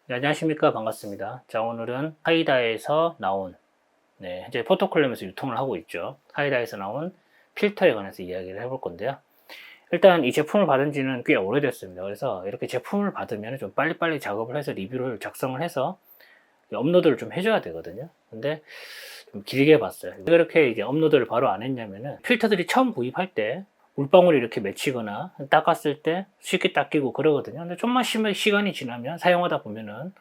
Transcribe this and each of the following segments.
네, 안녕하십니까. 반갑습니다. 자, 오늘은 하이다에서 나온, 현재 포토콜럼에서 유통을 하고 있죠. 하이다에서 나온 필터에 관해서 이야기를 해볼 건데요. 일단 이 제품을 받은 지는 꽤 오래됐습니다. 그래서 이렇게 제품을 받으면 좀 빨리빨리 작업을 해서 리뷰를 작성을 해서 업로드를 좀 해줘야 되거든요. 근데 좀 길게 봤어요. 왜 그렇게 이제 업로드를 바로 안 했냐면은 필터들이 처음 구입할 때 물방울이 이렇게 맺히거나 닦았을 때 쉽게 닦이고 그러거든요. 근데 좀만 시간이 지나면 사용하다 보면은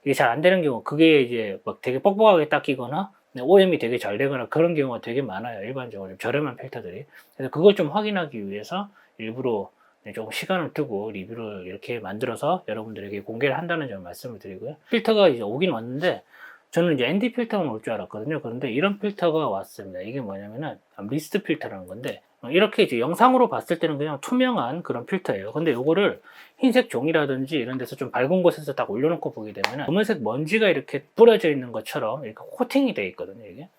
이게 잘 안 되는 경우, 그게 이제 막 되게 뻑뻑하게 닦이거나 오염이 되게 잘 되거나 그런 경우가 되게 많아요. 일반적으로 좀 저렴한 필터들이. 그래서 그걸 좀 확인하기 위해서 일부러 조금 시간을 두고 리뷰를 이렇게 만들어서 여러분들에게 공개를 한다는 점 말씀을 드리고요. 필터가 이제 오긴 왔는데 저는 이제 ND 필터만 올 줄 알았거든요. 그런데 이런 필터가 왔습니다. 이게 뭐냐면은 미스트 필터라는 건데, 이렇게 이제 영상으로 봤을 때는 그냥 투명한 그런 필터예요. 근데 요거를 흰색 종이라든지 이런 데서 좀 밝은 곳에서 딱 올려놓고 보게 되면 검은색 먼지가 이렇게 뿌려져 있는 것처럼 이렇게 코팅이 되어 있거든요, 이게.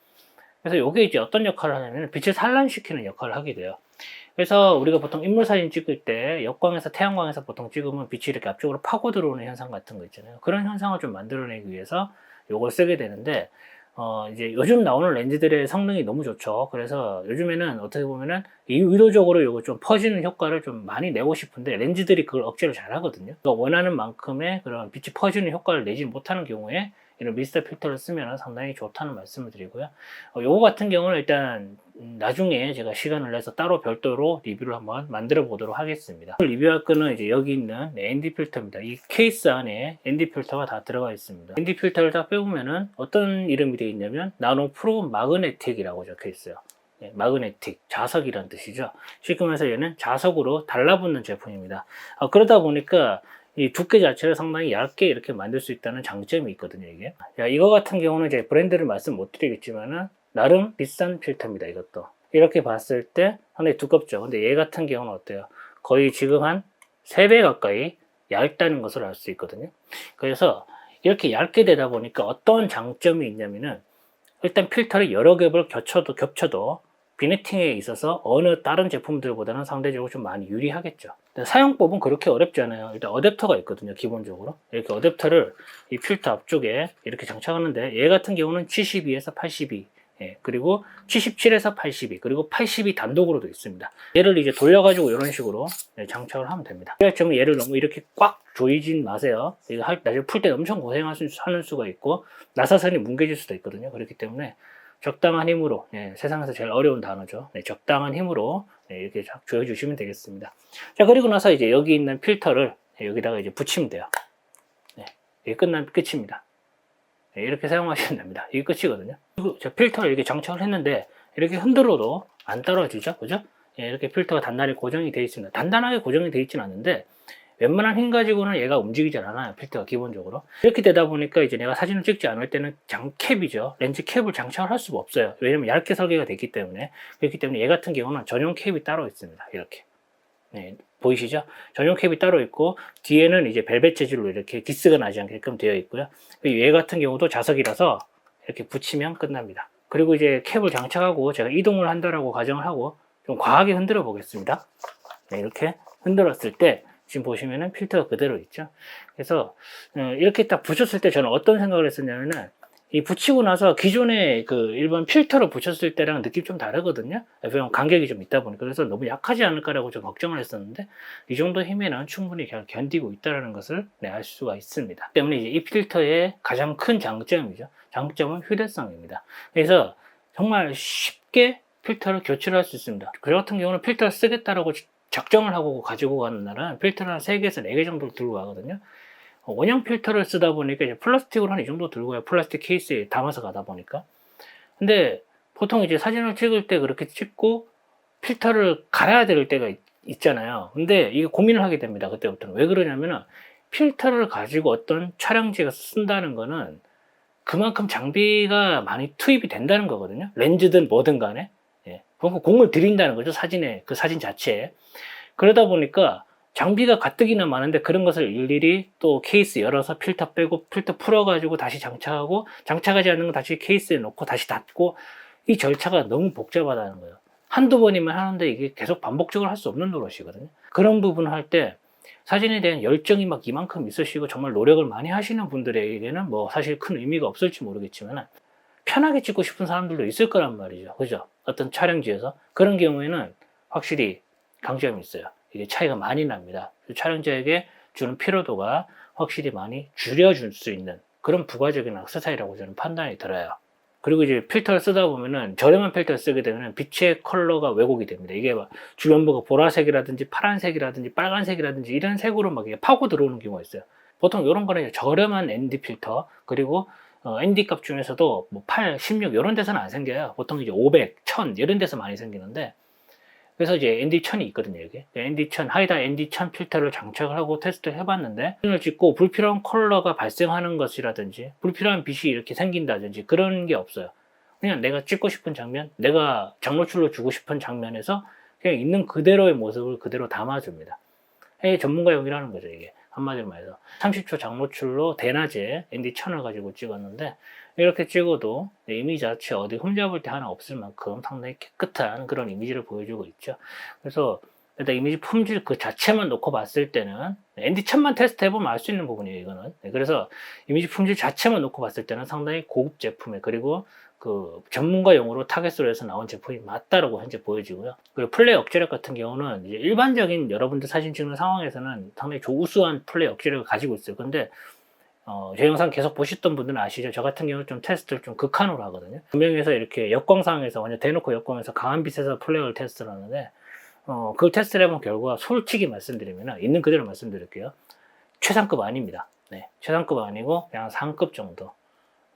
그래서 요게 이제 어떤 역할을 하냐면 빛을 산란시키는 역할을 하게 돼요. 그래서 우리가 보통 인물 사진 찍을 때 역광에서 태양광에서 보통 찍으면 빛이 이렇게 앞쪽으로 파고 들어오는 현상 같은 거 있잖아요. 그런 현상을 좀 만들어내기 위해서 요걸 쓰게 되는데, 이제 요즘 나오는 렌즈들의 성능이 너무 좋죠. 그래서 요즘에는 어떻게 보면은 의도적으로 요거 좀 퍼지는 효과를 좀 많이 내고 싶은데 렌즈들이 그걸 억제를 잘 하거든요. 그러니까 원하는 만큼의 그런 빛이 퍼지는 효과를 내지 못하는 경우에 이런 미스터 필터를 쓰면 상당히 좋다는 말씀을 드리고요. 요거 같은 경우는 일단 나중에 제가 시간을 내서 따로 별도로 리뷰를 한번 만들어 보도록 하겠습니다. 리뷰할 거는 이제 여기 있는 ND 필터입니다. 이 케이스 안에 ND 필터가 다 들어가 있습니다. ND 필터를 다 빼보면은 어떤 이름이 되어 있냐면 나노 프로 마그네틱이라고 적혀 있어요. 마그네틱, 자석이라는 뜻이죠. 쉽게 말해서 얘는 자석으로 달라붙는 제품입니다. 그러다 보니까 이 두께 자체를 상당히 얇게 이렇게 만들 수 있다는 장점이 있거든요, 이게. 이거 같은 경우는 이제 브랜드를 말씀 못 드리겠지만은 나름 비싼 필터입니다, 이것도. 이렇게 봤을 때 상당히 두껍죠. 근데 얘 같은 경우는 어때요? 거의 지금 한 3배 가까이 얇다는 것을 알 수 있거든요. 그래서 이렇게 얇게 되다 보니까 어떤 장점이 있냐면은 일단 필터를 여러 겹을 겹쳐도 비네팅에 있어서 어느 다른 제품들보다는 상대적으로 좀 많이 유리하겠죠. 사용법은 그렇게 어렵지 않아요. 일단 어댑터가 있거든요, 기본적으로. 이렇게 어댑터를 이 필터 앞쪽에 이렇게 장착하는데, 얘 같은 경우는 72에서 82, 그리고 77에서 82, 그리고 82 단독으로도 있습니다. 얘를 이제 돌려가지고 이런 식으로 장착을 하면 됩니다. 좀 얘를 너무 이렇게 꽉 조이진 마세요. 이거 나중에 풀 때 엄청 고생하는 수가 있고, 나사선이 뭉개질 수도 있거든요. 그렇기 때문에 적당한 힘으로, 세상에서 제일 어려운 단어죠. 적당한 힘으로 이렇게 조여주시면 되겠습니다. 자, 그리고 나서 이제 여기 있는 필터를 여기다가 이제 붙이면 돼요. 이게 끝나면 끝입니다. 이렇게 사용하시면 됩니다. 이게 끝이거든요. 그리고 제가 필터를 이렇게 장착을 했는데 이렇게 흔들어도 안 떨어지죠, 그죠? 이렇게 필터가 단단히 고정이 되어 있습니다. 단단하게 고정이 되어 있지는 않는데 웬만한 힘 가지고는 얘가 움직이질 않아요, 필터가 기본적으로. 이렇게 되다 보니까 이제 내가 사진을 찍지 않을 때는 캡이죠. 렌즈 캡을 장착을 할 수가 없어요. 왜냐면 얇게 설계가 됐기 때문에. 그렇기 때문에 얘 같은 경우는 전용 캡이 따로 있습니다. 이렇게. 보이시죠? 전용 캡이 따로 있고, 뒤에는 이제 벨벳 재질로 이렇게 기스가 나지 않게끔 되어 있고요. 얘 같은 경우도 자석이라서 이렇게 붙이면 끝납니다. 그리고 이제 캡을 장착하고 제가 이동을 한다라고 가정을 하고 좀 과하게 흔들어 보겠습니다. 이렇게 흔들었을 때 지금 보시면은 필터가 그대로 있죠. 그래서 이렇게 딱 붙였을 때 저는 어떤 생각을 했었냐면은, 이 붙이고 나서 기존에 그 일반 필터로 붙였을 때랑 느낌이 좀 다르거든요. 왜냐면 간격이 좀 있다 보니까. 그래서 너무 약하지 않을까라고 좀 걱정을 했었는데, 이 정도 힘에는 충분히 견디고 있다는 것을 알 수가 있습니다. 때문에 이제 이 필터의 가장 큰 장점이죠. 장점은 휴대성입니다. 그래서 정말 쉽게 필터를 교체를 할 수 있습니다. 저 같은 경우는 필터를 쓰겠다라고 작정을 하고 가지고 가는 날은 필터를 한 3개에서 4개 정도 들고 가거든요. 원형 필터를 쓰다 보니까 이제 플라스틱으로 한 이 정도 들고 가요. 플라스틱 케이스에 담아서 가다 보니까. 근데 보통 이제 사진을 찍을 때 그렇게 찍고 필터를 갈아야 될 때가 있잖아요. 근데 이게 고민을 하게 됩니다, 그때부터는. 왜 그러냐면은 필터를 가지고 어떤 촬영지에 쓴다는 거는 그만큼 장비가 많이 투입이 된다는 거거든요. 렌즈든 뭐든 간에. 그만큼 공을 들인다는 거죠, 사진에, 그 사진 자체에. 그러다 보니까 장비가 가뜩이나 많은데 그런 것을 일일이 또 케이스 열어서 필터 빼고 필터 풀어가지고 다시 장착하고, 장착하지 않는 거 다시 케이스에 넣고 다시 닫고, 이 절차가 너무 복잡하다는 거예요. 한두 번이면 하는데 이게 계속 반복적으로 할 수 없는 노릇이거든요. 그런 부분을 할 때 사진에 대한 열정이 막 이만큼 있으시고 정말 노력을 많이 하시는 분들에게는 뭐 사실 큰 의미가 없을지 모르겠지만 편하게 찍고 싶은 사람들도 있을 거란 말이죠. 그죠? 어떤 촬영지에서. 그런 경우에는 확실히 강점이 있어요. 이게 차이가 많이 납니다. 촬영자에게 주는 피로도가 확실히 많이 줄여줄 수 있는 그런 부가적인 악세사리라고 저는 판단이 들어요. 그리고 이제 필터를 쓰다 보면은 저렴한 필터를 쓰게 되면 빛의 컬러가 왜곡이 됩니다. 이게 막 주변부가 보라색이라든지 파란색이라든지 빨간색이라든지 이런 색으로 막 파고 들어오는 경우가 있어요. 보통 이런 거는 저렴한 ND 필터 그리고 ND 값 중에서도 뭐 8, 16 이런 데서는 안 생겨요. 보통 이제 500, 1000 이런 데서 많이 생기는데 그래서 이제 ND1000이 있거든요, 이게. ND1000, 하이다 ND1000 필터를 장착을 하고 테스트를 해봤는데, 사진을 찍고 불필요한 컬러가 발생하는 것이라든지, 불필요한 빛이 이렇게 생긴다든지, 그런 게 없어요. 그냥 내가 찍고 싶은 장면, 내가 장노출로 주고 싶은 장면에서 그냥 있는 그대로의 모습을 그대로 담아줍니다. 이게 전문가용이라는 거죠, 이게. 한마디로 말해서. 30초 장노출로 대낮에 ND1000을 가지고 찍었는데, 이렇게 찍어도 이미지 자체 어디 흠잡을 때 하나 없을 만큼 상당히 깨끗한 그런 이미지를 보여주고 있죠. 그래서 일단 이미지 품질 그 자체만 놓고 봤을 때는 ND1000만 테스트 해보면 알 수 있는 부분이에요, 이거는. 그래서 이미지 품질 자체만 놓고 봤을 때는 상당히 고급 제품에 그리고 그 전문가용으로 타겟으로 해서 나온 제품이 맞다라고 현재 보여지고요. 그리고 플레이 억제력 같은 경우는 이제 일반적인 여러분들 사진 찍는 상황에서는 상당히 우수한 플레이 억제력을 가지고 있어요. 근데 제 영상 계속 보셨던 분들은 아시죠? 저 같은 경우는 좀 테스트를 좀 극한으로 하거든요. 분명해서 이렇게 역광 상황에서 완전 대놓고 역광에서 강한 빛에서 플레이어를 테스트를 하는데 그걸 테스트를 해본 결과 솔직히 말씀드리면 있는 그대로 말씀드릴게요. 최상급 아닙니다. 네, 최상급 아니고 그냥 상급 정도.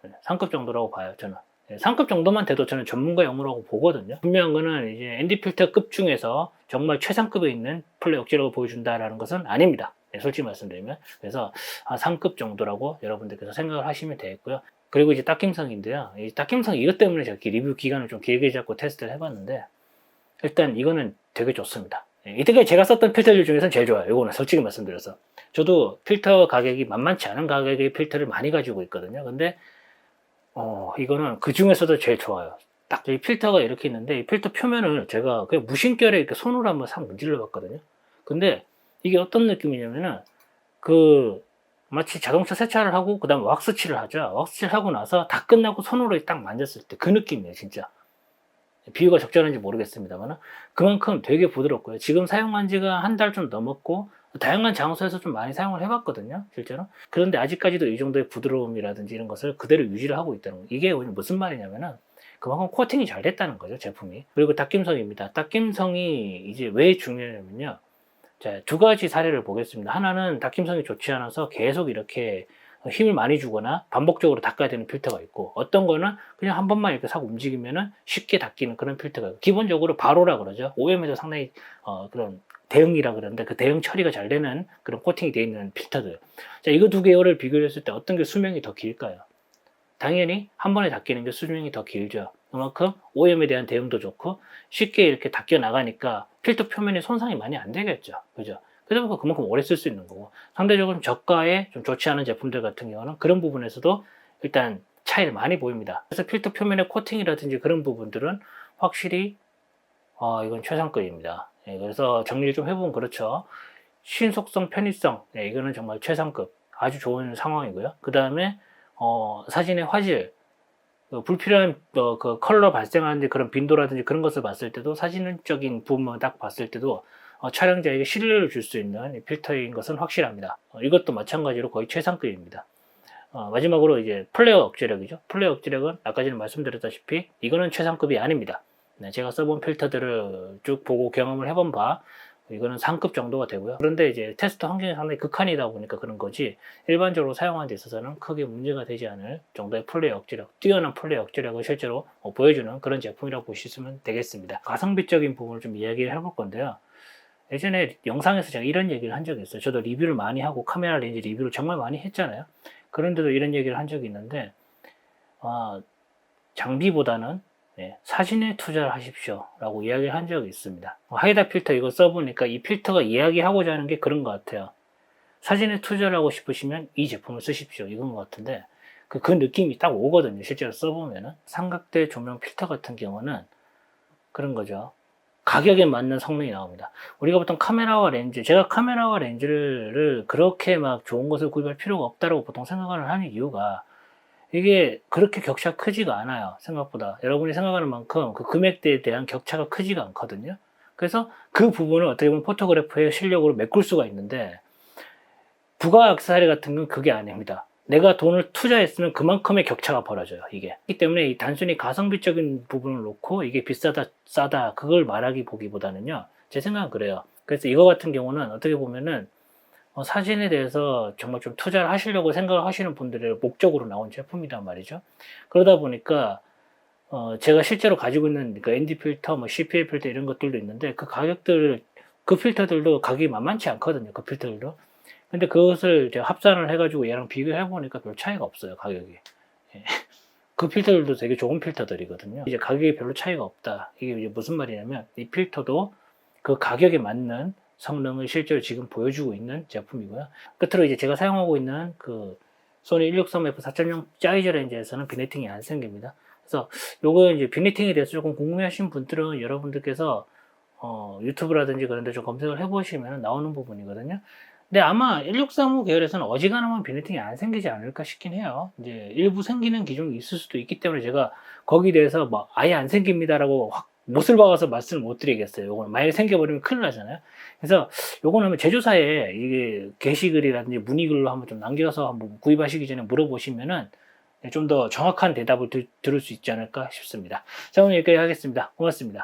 네, 상급 정도라고 봐요, 저는. 네, 상급 정도만 돼도 저는 전문가 용어라고 보거든요. 분명한 거는 이제 ND 필터급 중에서 정말 최상급에 있는 플레이 억제력을 보여준다라는 것은 아닙니다. 네, 솔직히 말씀드리면. 그래서 상급 정도라고 여러분들께서 생각을 하시면 되겠고요. 그리고 이제 닦임성인데요. 이 닦임성 이것 때문에 제가 리뷰 기간을 좀 길게 잡고 테스트를 해봤는데 일단 이거는 되게 좋습니다. 이때까지 제가 썼던 필터들 중에서는 제일 좋아요. 이거는 솔직히 말씀드려서. 저도 필터 가격이 만만치 않은 가격의 필터를 많이 가지고 있거든요. 근데 이거는 그 중에서도 제일 좋아요. 딱 이 필터가 이렇게 있는데 이 필터 표면을 제가 그냥 무심결에 이렇게 손으로 한번 싹 문질러 봤거든요. 근데 이게 어떤 느낌이냐면은 그 마치 자동차 세차를 하고 그 다음에 왁스칠을 하죠. 왁스칠 하고 나서 다 끝나고 손으로 딱 만졌을 때 그 느낌이에요, 진짜. 비유가 적절한지 모르겠습니다만 그만큼 되게 부드럽고요. 지금 사용한 지가 한 달 좀 넘었고 다양한 장소에서 좀 많이 사용을 해봤거든요, 실제로. 그런데 아직까지도 이 정도의 부드러움이라든지 이런 것을 그대로 유지를 하고 있다는 거. 이게 무슨 말이냐면은 그만큼 코팅이 잘 됐다는 거죠, 제품이. 그리고 닦임성입니다. 닦임성이 이제 왜 중요하냐면요. 자, 두 가지 사례를 보겠습니다. 하나는 닦임성이 좋지 않아서 계속 이렇게 힘을 많이 주거나 반복적으로 닦아야 되는 필터가 있고, 어떤 거는 그냥 한 번만 이렇게 싹 움직이면은 쉽게 닦이는 그런 필터가 있고, 기본적으로 바로라 그러죠. OM에도 상당히 그런 대응이라 그러는데 그 대응 처리가 잘 되는 그런 코팅이 되어 있는 필터들. 자, 이거 두 개를 비교했을 때 어떤 게 수명이 더 길까요? 당연히 한 번에 닦이는 게 수명이 더 길죠. 그만큼 오염에 대한 대응도 좋고 쉽게 이렇게 닦여 나가니까 필터 표면에 손상이 많이 안 되겠죠. 그죠? 그러다 보니까 그만큼 오래 쓸 수 있는 거고, 상대적으로 저가의 좀 좋지 않은 제품들 같은 경우는 그런 부분에서도 일단 차이를 많이 보입니다. 그래서 필터 표면의 코팅이라든지 그런 부분들은 확실히 이건 최상급입니다. 예, 그래서 정리를 좀 해보면 그렇죠. 신속성, 편의성, 네, 이거는 정말 최상급, 아주 좋은 상황이고요. 그 다음에 사진의 화질, 불필요한 그 컬러 발생하는 그런 빈도라든지 그런 것을 봤을 때도 사진적인 부분만 딱 봤을 때도 촬영자에게 신뢰를 줄 수 있는 필터인 것은 확실합니다. 이것도 마찬가지로 거의 최상급입니다. 마지막으로 이제 플레어 억제력이죠. 플레어 억제력은 아까 전에 말씀드렸다시피 이거는 최상급이 아닙니다. 네, 제가 써본 필터들을 쭉 보고 경험을 해본 바 이거는 상급 정도가 되고요. 그런데 이제 테스트 환경이 상당히 극한이다 보니까 그런 거지 일반적으로 사용하는 데 있어서는 크게 문제가 되지 않을 정도의 플레이 억제력, 뛰어난 플레이 억제력을 실제로 보여주는 그런 제품이라고 보시면 되겠습니다. 가성비적인 부분을 좀 이야기를 해볼 건데요. 예전에 영상에서 제가 이런 얘기를 한 적이 있어요. 저도 리뷰를 많이 하고 카메라 렌즈 리뷰를 정말 많이 했잖아요. 그런데도 이런 얘기를 한 적이 있는데 장비보다는 사진에 투자를 하십시오 라고 이야기를 한 적이 있습니다. 하이다 필터 이거 써보니까 이 필터가 이야기하고자 하는 게 그런 것 같아요. 사진에 투자를 하고 싶으시면 이 제품을 쓰십시오 이건 것 같은데 그 느낌이 딱 오거든요. 실제로 써보면은 삼각대 조명 필터 같은 경우는 그런 거죠. 가격에 맞는 성능이 나옵니다. 우리가 보통 카메라와 렌즈, 제가 카메라와 렌즈를 그렇게 막 좋은 것을 구입할 필요가 없다고 보통 생각을 하는 이유가 이게 그렇게 격차가 크지가 않아요. 생각보다. 여러분이 생각하는 만큼 그 금액대에 대한 격차가 크지가 않거든요. 그래서 그 부분을 어떻게 보면 포토그래퍼의 실력으로 메꿀 수가 있는데 부가 액세서리 같은 건 그게 아닙니다. 내가 돈을 투자했으면 그만큼의 격차가 벌어져요, 이게. 그렇기 때문에 이 단순히 가성비적인 부분을 놓고 이게 비싸다, 싸다, 그걸 말하기 보기보다는요, 제 생각은 그래요. 그래서 이거 같은 경우는 어떻게 보면은 사진에 대해서 정말 좀 투자를 하시려고 생각을 하시는 분들의 목적으로 나온 제품이란 말이죠. 그러다 보니까 제가 실제로 가지고 있는 그 ND 필터, 뭐 CPL 필터 이런 것들도 있는데 그 가격들, 그 필터들도 가격이 만만치 않거든요. 그 필터들도. 근데 그것을 이제 합산을 해가지고 얘랑 비교해 보니까 별 차이가 없어요, 가격이. 예. 그 필터들도 되게 좋은 필터들이거든요. 이제 가격이 별로 차이가 없다. 이게 이제 무슨 말이냐면 이 필터도 그 가격에 맞는 성능을 실제로 지금 보여주고 있는 제품이고요. 끝으로 이제 제가 사용하고 있는 그 소니 163F 4.0 사이즈 렌즈에서는 비네팅이 안 생깁니다. 그래서 요거 이제 비네팅에 대해서 조금 궁금해하신 분들은 여러분들께서 유튜브라든지 그런 데 좀 검색을 해보시면 나오는 부분이거든요. 근데 아마 1635 계열에서는 어지간하면 비네팅이 안 생기지 않을까 싶긴 해요. 이제 일부 생기는 기종이 있을 수도 있기 때문에 제가 거기에 대해서 뭐 아예 안 생깁니다라고 확 못을 박아서 말씀을 못 드리겠어요. 요거는 만약에 생겨버리면 큰일 나잖아요. 그래서 요거는 제조사에 이게 게시글이라든지 문의글로 한번 좀 남겨서 한번 구입하시기 전에 물어보시면은 좀 더 정확한 대답을 들을 수 있지 않을까 싶습니다. 자, 오늘 여기까지 하겠습니다. 고맙습니다.